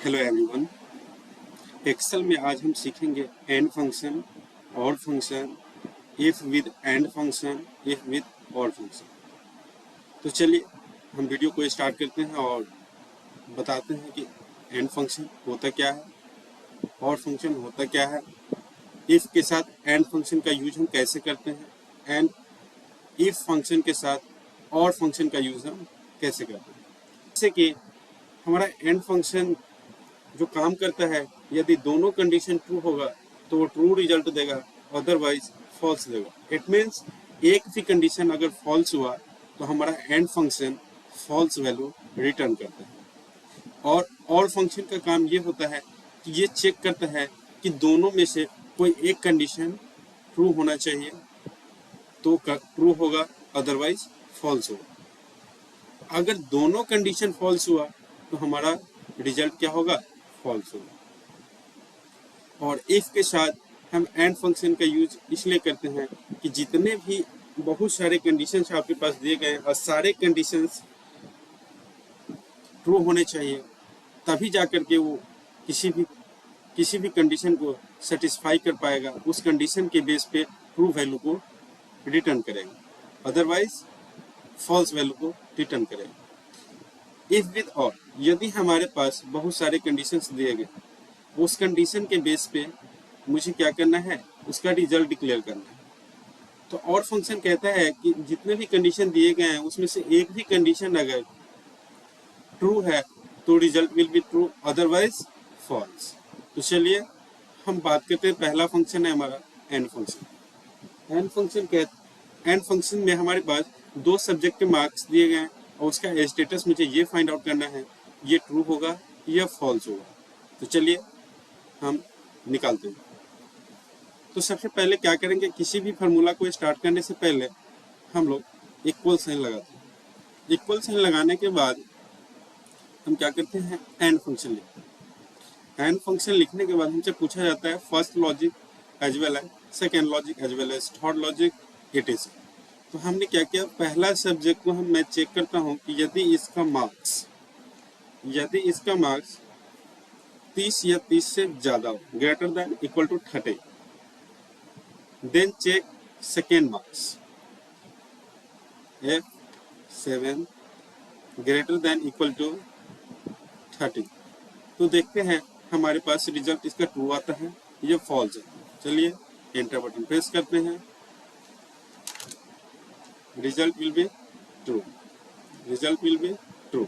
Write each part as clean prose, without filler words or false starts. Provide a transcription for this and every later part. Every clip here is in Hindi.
Hello everyone. एक्सेल में आज हम सीखेंगे एंड फंक्शन, और function, if with and function, if with OR function. तो चलिए हम वीडियो को स्टार्ट करते हैं और बताते हैं कि एंड फंक्शन होता क्या है, और फंक्शन होता क्या है, इफ के साथ एंड फंक्शन का यूज हम कैसे करते हैं, एंड इफ फंक्शन के साथ और फंक्शन का यूज हम कैसे करते हैं। जैसे कि हमारा एंड फंक्शन जो काम करता है, यदि दोनों कंडीशन ट्रू होगा तो वो ट्रू रिजल्ट देगा, अदरवाइज फॉल्स देगा। इट मीन्स एक भी कंडीशन अगर फॉल्स हुआ तो हमारा AND function false value return करता है। और फंक्शन का काम ये होता है कि ये चेक करता है कि दोनों में से कोई एक कंडीशन ट्रू होना चाहिए तो ट्रू होगा, अदरवाइज फॉल्स होगा। अगर दोनों कंडीशन फॉल्स हुआ तो हमारा रिजल्ट क्या होगा, फॉल्स होगा। और इफ के साथ हम एंड फंक्शन का यूज इसलिए करते हैं कि जितने भी बहुत सारे कंडीशंस आपके पास दिए गए और सारे कंडीशंस ट्रू होने चाहिए, तभी जाकर के वो किसी भी कंडीशन को सेटिस्फाई कर पाएगा, उस कंडीशन के बेस पे ट्रू वैल्यू को रिटर्न करेगा, अदरवाइज फॉल्स वैल्यू को रिटर्न करेगा। इफ विद और, यदि हमारे पास बहुत सारे कंडीशंस दिए गए, उस कंडीशन के बेस पे मुझे क्या करना है, उसका रिजल्ट डिक्लेयर करना है। तो और फंक्शन कहता है कि जितने भी कंडीशन दिए गए हैं उसमें से एक भी कंडीशन अगर ट्रू है तो result will be true, otherwise false. तो चलिए हम बात करते हैं, पहला फंक्शन है हमारा एंड फंक्शन। एंड फंक्शन में हमारे पास दो सब्जेक्ट के मार्क्स दिए गए हैं और उसका स्टेटस मुझे ये फाइंड आउट करना है, ये ट्रू होगा या फॉल्स होगा। तो चलिए हम निकालते हैं। तो सबसे पहले क्या करेंगे, किसी भी फार्मूला को स्टार्ट करने से पहले हम लोग इक्वल साइन लगाते हैं। इक्वल साइन लगाने के बाद हम क्या करते हैं, एंड फंक्शन लिखते हैं। एंड फंक्शन लिखने के बाद हमसे पूछा जाता है first logic as well as second logic as well as third logic, it is. तो हमने क्या किया, पहला सब्जेक्ट को मैं चेक करता हूँ कि यदि इसका मार्क्स 30 या 30 से ज्यादा हो, greater than equal to 30, then check second marks F7 greater than equal to 30। तो देखते हैं हमारे पास रिजल्ट इसका ट्रू आता है या फॉल्स है। चलिए एंटर बटन प्रेस करते हैं, result will be true, result will be true.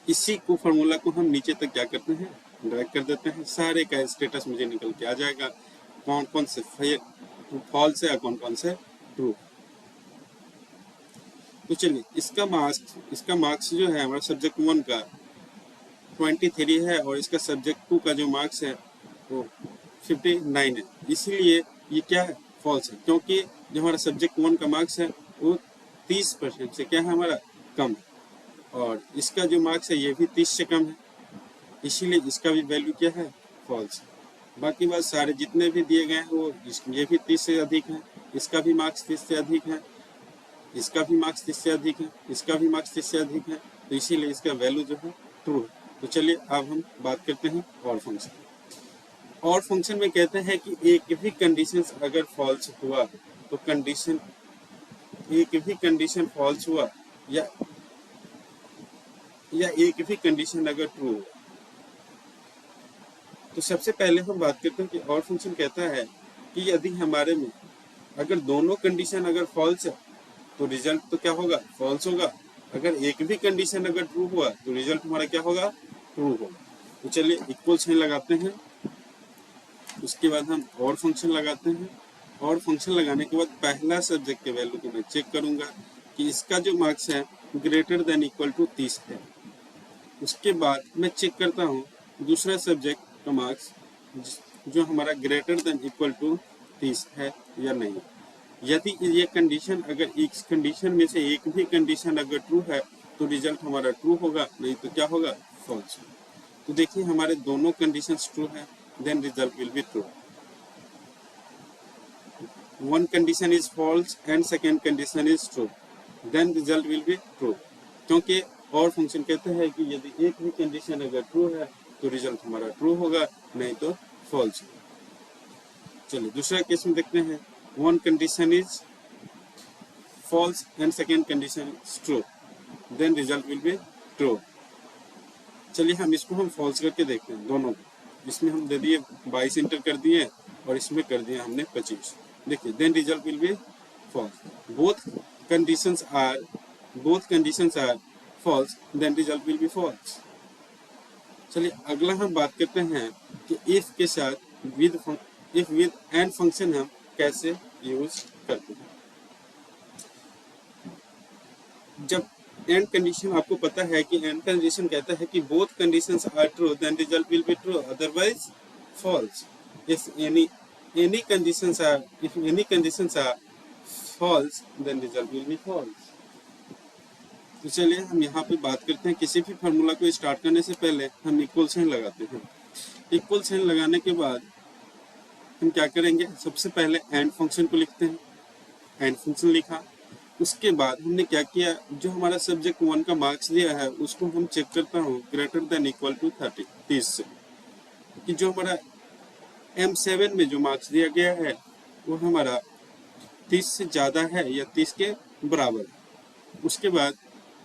इसी को फॉर्मूला को हम नीचे तक क्या करते हैं, ड्रैग कर देते हैं, सारे का स्टेटस मुझे निकल के आ जाएगा, कौन कौन से फॉल्स है, कौन कौन से ट्रू। तो चलिए इसका मार्क्स जो है हमारा सब्जेक्ट 1 का 23 है और इसका सब्जेक्ट 2 का जो मार्क्स है वो 59 है, इसीलिए ये क्या है, फॉल्स है, क्योंकि जो हमारा सब्जेक्ट 1 का मार्क्स है वो 30% से क्या है, हमारा कम है, और इसका जो मार्क्स है ये भी 30 से कम है, इसीलिए इसका भी वैल्यू क्या है, फॉल्स है। बाकी बात सारे जितने भी दिए गए हैं वो ये भी 30 से अधिक है, इसका भी मार्क्स 30 से अधिक है, इसका भी मार्क्स 30 से अधिक है, इसका भी मार्क्स 30 से अधिक है, तो इसीलिए इसका वैल्यू जो है ट्रू है। तो चलिए अब हम बात करते हैं और फंक्शन। और फंक्शन में कहते हैं कि एक भी कंडीशन अगर फॉल्स हुआ तो एक भी कंडीशन फॉल्स हुआ या एक भी कंडीशन अगर ट्रू हुआ, तो सबसे पहले हम बात करते हैं कि और फंक्शन कहता है कि यदि हमारे में अगर दोनों कंडीशन अगर फॉल्स है तो रिजल्ट तो क्या होगा, फॉल्स होगा। अगर एक भी कंडीशन अगर ट्रू हुआ तो रिजल्ट हमारा क्या होगा, ट्रू होगा। तो चलिए इक्वल साइन लगाते हैं, उसके बाद हम और फंक्शन लगाते हैं। और फंक्शन लगाने के बाद पहला सब्जेक्ट के वैल्यू को मैं चेक करूंगा कि इसका जो मार्क्स है ग्रेटर देन इक्वल टू 30 है। उसके बाद मैं चेक करता हूँ दूसरा सब्जेक्ट का मार्क्स जो हमारा ग्रेटर देन इक्वल टू 30 है या नहीं। यदि ये कंडीशन, अगर इस कंडीशन में से एक भी कंडीशन अगर ट्रू है तो रिजल्ट हमारा ट्रू होगा, नहीं तो क्या होगा, फॉल्स। तो देखिए हमारे दोनों कंडीशंस ट्रू है, then result will be true. One condition is false and second condition is true, then result will be true, क्योंकि और फंक्शन कहता है कि यदि एक भी कंडीशन अगर ट्रू है तो रिजल्ट हमारा ट्रू होगा, नहीं तो फॉल्स होगा। चलिए दूसरा केस में देखते हैं। One condition is false and second condition is true, then result will be true। चलिए हम इसको हम false करके देखते हैं दोनों को। इसमें हम दे दिए 22 इंटर कर दिए और इसमें कर दिया हमने 25। देखिए then result will be false। both conditions are false, then result will be false। चलिए अगला हम बात करते हैं कि if के साथ with and फंक्शन हम कैसे यूज करते हैं। जब एंड कंडीशन आपको पता है कि एंड कंडीशन कहता है कि both conditions are true then result will be true, otherwise false. If any conditions are false then result will be false. तो चलिए हम यहाँ पे बात करते हैं। किसी भी फार्मूला को स्टार्ट करने से पहले हम इक्वल साइन लगाते हैं। इक्वल साइन लगाने के बाद हम क्या करेंगे, सबसे पहले एंड फंक्शन को लिखते हैं। एंड फंक्शन लिखा, उसके बाद हमने क्या किया, जो हमारा सब्जेक्ट 1 का मार्क्स दिया है उसको हम चेक करता हूँ ग्रेटर देन इक्वल टू 30 से, कि जो हमारा M7 में जो मार्क्स दिया गया है वो हमारा 30 से ज़्यादा है या 30 के बराबर है। उसके बाद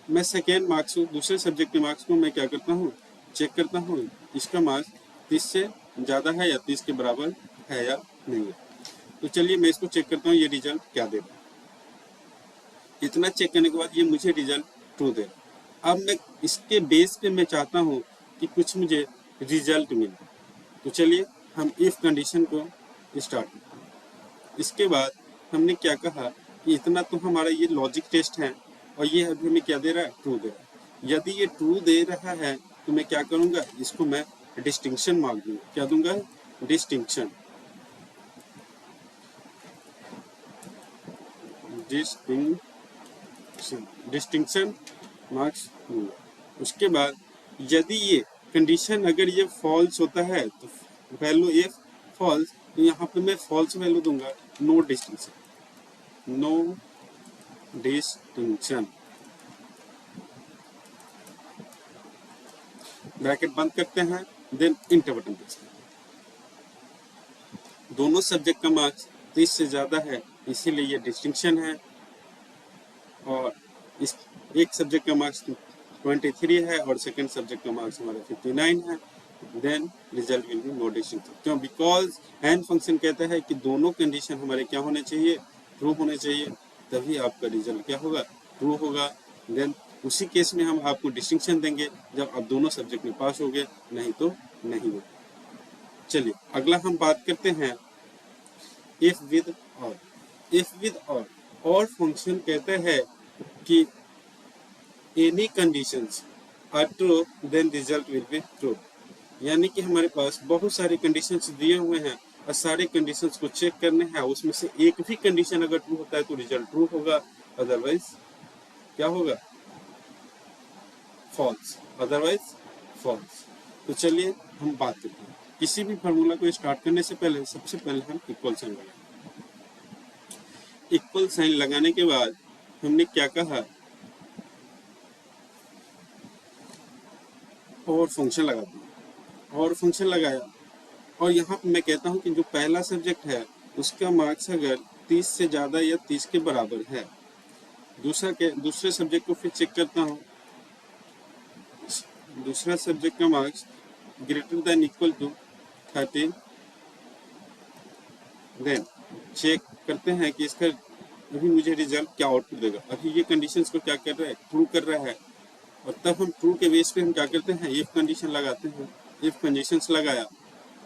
मैं सेकेंड मार्क्स दूसरे सब्जेक्ट के मार्क्स को मैं क्या करता हूँ, चेक करता हूँ इसका मार्क्स 30 से ज़्यादा है या 30 के बराबर है या नहीं है। तो चलिए मैं इसको चेक करता हूँ ये रिजल्ट क्या दे रहा है। इतना चेक करने के बाद ये मुझे रिजल्ट ट्रू दे रहा। अब मैं इसके बेस पे मैं चाहता हूँ कि कुछ मुझे रिजल्ट मिले। तो चलिए हम इफ कंडीशन को स्टार्ट करते हैं। इसके बाद हमने क्या कहा कि इतना तो हमारा ये लॉजिक टेस्ट है और ये अभी हमें क्या दे रहा है, ट्रू दे रहा है। यदि ये ट्रू दे रहा है तो मैं क्या करूँगा, इसको मैं डिस्टिंक्शन मार्क दूंगा। क्या दूंगा, डिस्टिंक्शन। डिस्टिंक्शन मार्क्स दूंगा। उसके बाद यदि ये कंडीशन अगर ये फॉल्स होता है तो वैल्यू इफ फॉल्स, तो यहाँ पे मैं फॉल्स वैल्यू दूंगा, no distinction. No distinction, bracket बंद करते हैं, देन इंटर बटन दबाते हैं। दोनों सब्जेक्ट का मार्क्स 30 से ज़्यादा है इसीलिए ये डिस्टिंक्शन है, और इस एक सब्जेक्ट का मार्क्स 23 है और सेकंड सब्जेक्ट का मार्क्स हमारा 59 है, then result will be no distinction. क्यों, बिकॉज एंड फंक्शन कहता है कि दोनों कंडीशन हमारे क्या होने चाहिए, ट्रू होने चाहिए, तभी आपका रिजल्ट क्या होगा, ट्रू होगा। देन उसी केस में हम आपको डिस्टिंक्शन देंगे जब आप दोनों सब्जेक्ट में पास हो गए, नहीं तो नहीं हो। चलिए अगला हम बात करते हैं IF with OR. IF with OR function कहते हैं कि any conditions are true then result will be true. यानी कि हमारे पास बहुत सारे कंडीशंस दिए हुए हैं और सारे कंडीशंस को चेक करने हैं, उसमें से एक भी कंडीशन अगर ट्रू होता है तो रिजल्ट ट्रू होगा, अदरवाइज क्या होगा, फॉल्स। Otherwise false. तो चलिए हम बात करते हैं। किसी भी फार्मूला को स्टार्ट करने से पहले सबसे पहले हम इक्वल साइन लगाएंगे। इक्वल साइन लगाने के बाद हमने क्या कहा, और फंक्शन लगा दिया, और फंक्शन लगाया, और यहाँ पे मैं कहता हूँ कि जो पहला सब्जेक्ट है उसका मार्क्स अगर 30 से ज़्यादा या 30 के बराबर है, दूसरे सब्जेक्ट को फिर चेक करता हूँ, दूसरा सब्जेक्ट का marks greater than equal to 30, then check करते हैं कि इसका अभी मुझे रिजल्ट क्या आउटपुट देगा। अभी ये कंडीशंस को क्या कर रहा है, ट्रू कर रहा है, और तब हम ट्रू के बेस पे हम क्या करते हैं, इफ कंडीशन लगाते हैं। इफ कंडीशंस लगाया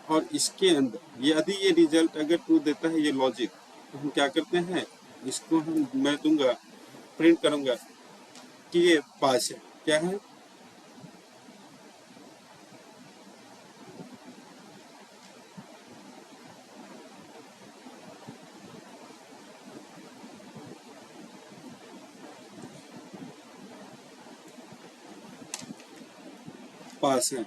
और इसके अंदर यदि ये रिजल्ट अगर ट्रू देता है, ये लॉजिक, तो हम क्या करते हैं, इसको मैं दूंगा, प्रिंट करूंगा कि ये पास है। क्या है, पास है।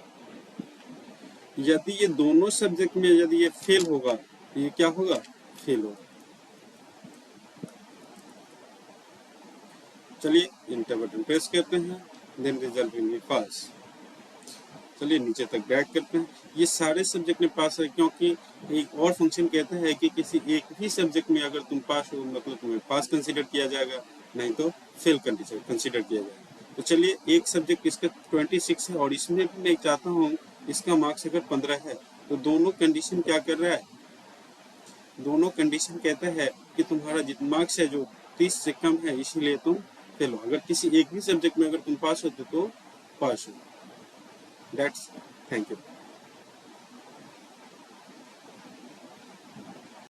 यदि ये दोनों सब्जेक्ट में यदि ये फेल होगा तो ये क्या होगा, फेल होगा। चलिए इंटर बटन प्रेस करते हैं, देन रिजल्ट विल बी पास। चलिए नीचे तक ड्रैग करते हैं। ये सारे सब्जेक्ट में पास है, क्योंकि एक और फंक्शन कहता है कि किसी एक ही सब्जेक्ट में अगर तुम पास हो मतलब तुम्हें पास कंसीडर किया जाएगा, नहीं तो फेल कंसीडर किया जाएगा। तो चलिए एक सब्जेक्ट इसका 26 है और इसमें भी मैं चाहता हूँ इसका मार्क्स अगर 15 है, तो दोनों कंडीशन क्या कर रहा है, दोनों कंडीशन कहता है कि तुम्हारा जितना मार्क्स है जो 30 से कम है, इसीलिए तुम फेल हो। अगर किसी एक भी सब्जेक्ट में अगर तुम पास होते तो पास हो। That's, thank you.